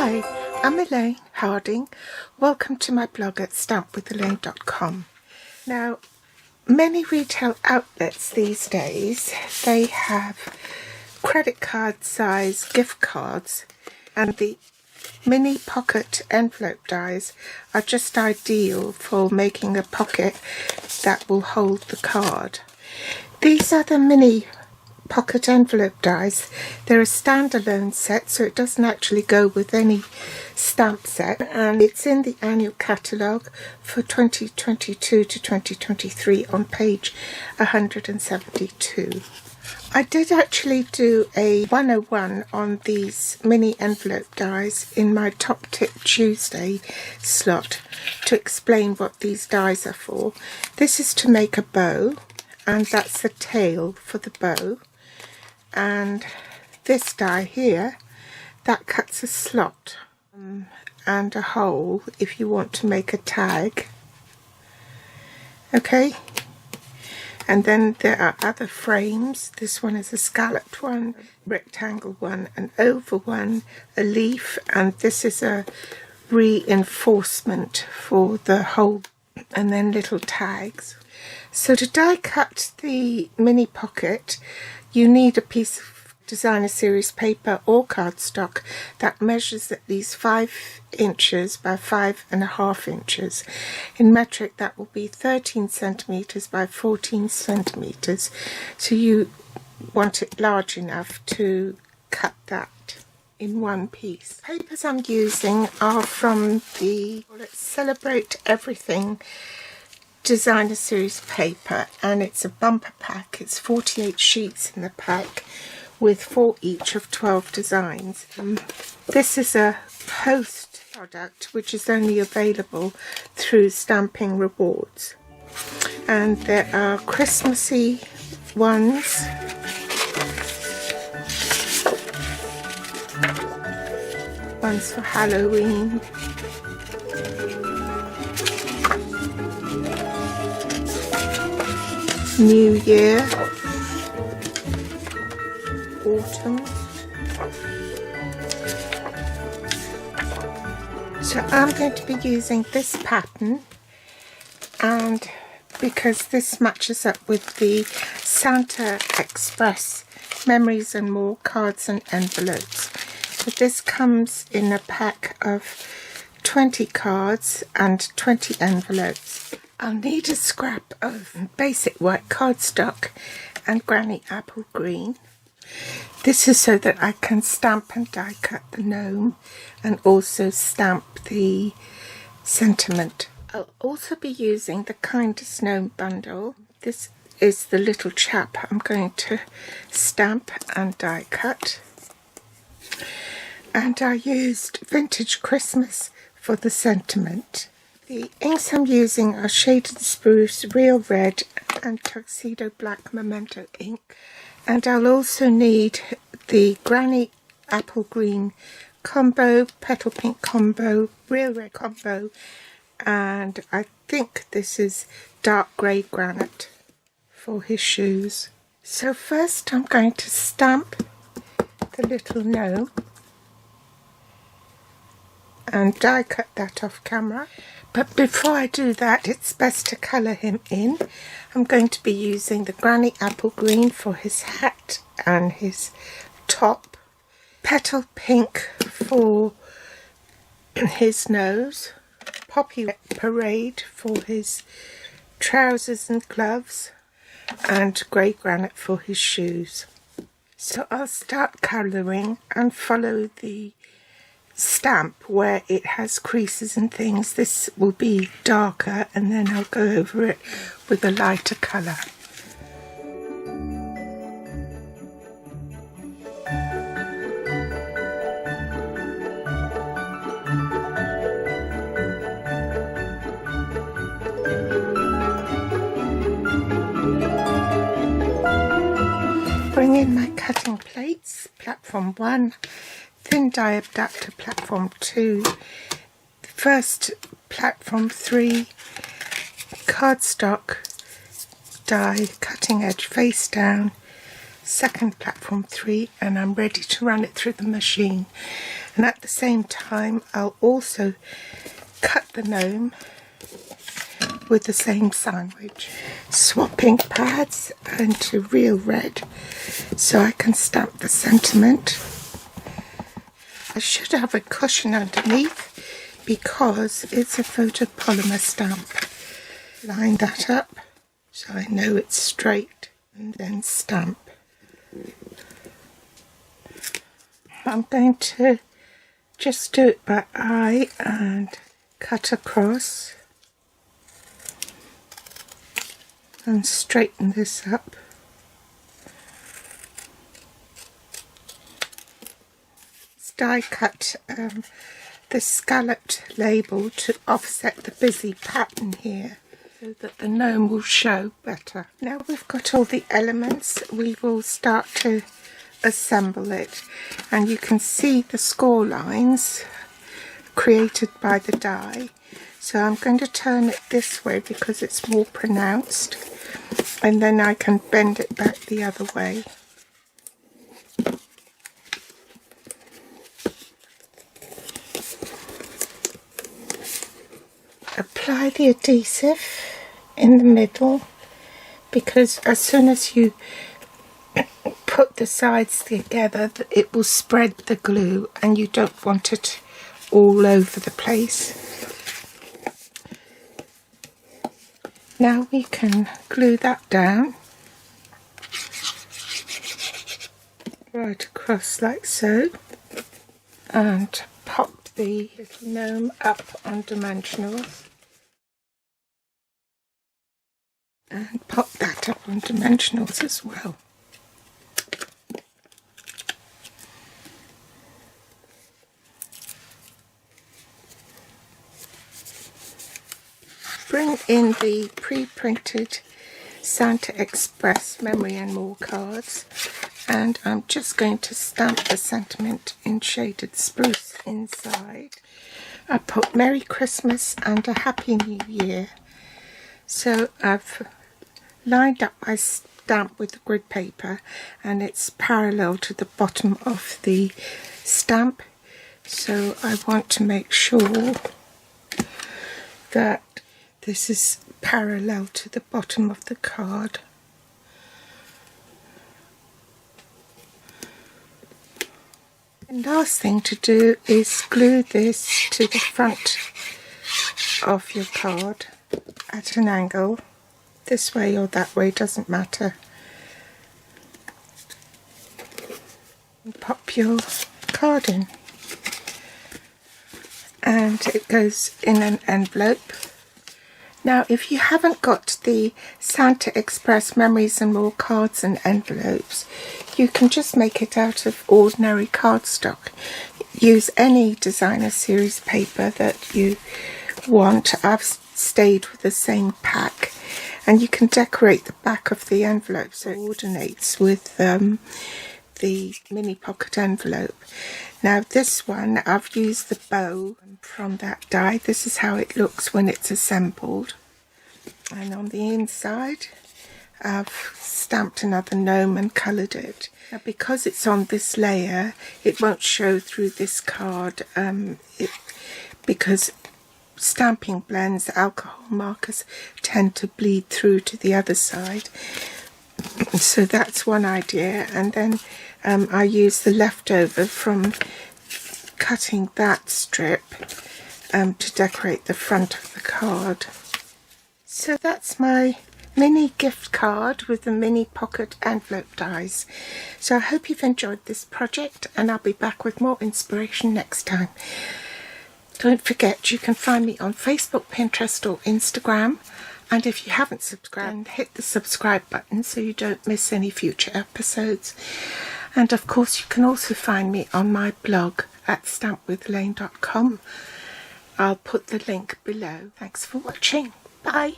Hi, I'm Elaine Harding. Welcome to my blog at stampwithelaine.com. Now, many retail outlets these days, they have credit card size gift cards, and the mini pocket envelope dies are just ideal for making a pocket that will hold the card. These are the mini pocket envelope dies. They're a standalone set, so it doesn't actually go with any stamp set, and it's in the annual catalogue for 2022 to 2023 on page 172. I did actually do a 101 on these mini envelope dies in my Top Tip Tuesday slot to explain what these dies are for. This is to make a bow, and that's the tail for the bow. And this die here, that cuts a slot and a hole if you want to make a tag. Okay, and then there are other frames. This one is a scalloped one, rectangle one, an oval one, a leaf, and this is a reinforcement for the hole, and then little tags. So to die cut the mini pocket, you need a piece of designer series paper or cardstock that measures at least 5 inches by 5.5 inches. In metric, that will be 13 centimeters by 14 centimeters. So you want it large enough to cut that in one piece. Papers I'm using are from the Celebrate Everything designer series paper, and it's a bumper pack. It's 48 sheets in the pack with 4 each of 12 designs. This is a post product which is only available through Stamping Rewards, and there are Christmassy ones, ones for Halloween, New Year, autumn. So I'm going to be using this pattern, and because this matches up with the Santa Express Memories and More cards and envelopes. But this comes in a pack of 20 cards and 20 envelopes. I'll need a scrap of basic white cardstock and granny apple green. This is so that I can stamp and die cut the gnome and also stamp the sentiment. I'll also be using the Kindest Gnome bundle. This is the little chap I'm going to stamp and die cut. And I used Vintage Christmas for the sentiment. The inks I'm using are Shaded Spruce, Real Red and Tuxedo Black Memento ink. And I'll also need the Granny Apple Green combo, Petal Pink combo, Real Red combo, and I think this is dark grey granite for his shoes. So first I'm going to stamp the little gnome and die cut that off camera. But before I do that, it's best to colour him in. I'm going to be using the Granny Apple Green for his hat and his top, Petal Pink for his nose, Poppy Parade for his trousers and gloves, and grey granite for his shoes. So I'll start colouring and follow the stamp where it has creases and things. This will be darker, and then I'll go over it with a lighter colour. Bring in my cutting plates, platform 1, thin die adapter platform 2, first platform 3, cardstock die cutting edge face down, second platform 3, and I'm ready to run it through the machine. And at the same time I'll also cut the gnome with the same sandwich, swapping pads into real red so I can stamp the sentiment. I should have a cushion underneath because it's a photopolymer stamp. Line that up so I know it's straight and then stamp. I'm going to just do it by eye and cut across and straighten this up. Die cut the scalloped label to offset the busy pattern here so that the gnome will show better. Now we've got all the elements, we will start to assemble it, and you can see the score lines created by the die. So I'm going to turn it this way because it's more pronounced, and then I can bend it back the other way. Apply the adhesive in the middle, because as soon as you put the sides together it will spread the glue and you don't want it all over the place. Now we can glue that down right across like so, and pop the little gnome up on dimensionals, and pop that up on dimensionals as well. Bring in the pre-printed Santa Express memory and more cards, and I'm just going to stamp the sentiment in shaded spruce inside. I put Merry Christmas and a Happy New Year. So I've lined up my stamp with the grid paper and it's parallel to the bottom of the stamp, so I want to make sure that this is parallel to the bottom of the card. The last thing to do is glue this to the front of your card at an angle. This way or that way, doesn't matter. And pop your card in. And it goes in an envelope. Now, if you haven't got the Santa Express Memories and More cards and envelopes, you can just make it out of ordinary cardstock. Use any designer series paper that you want. I've stayed with the same pack, and you can decorate the back of the envelope so it coordinates with the mini pocket envelope. Now this one, I've used the bow from that die. This is how it looks when it's assembled. And on the inside, I've stamped another gnome and coloured it. Now because it's on this layer, it won't show through this card because stamping blends, alcohol markers tend to bleed through to the other side. So that's one idea. And then I use the leftover from cutting that strip to decorate the front of the card. So that's my mini gift card with the mini pocket envelope dies. So I hope you've enjoyed this project, and I'll be back with more inspiration next time. Don't forget, you can find me on Facebook, Pinterest or Instagram. And if you haven't subscribed, hit the subscribe button so you don't miss any future episodes. And of course, you can also find me on my blog at stampwithelaine.com. I'll put the link below. Thanks for watching. Bye.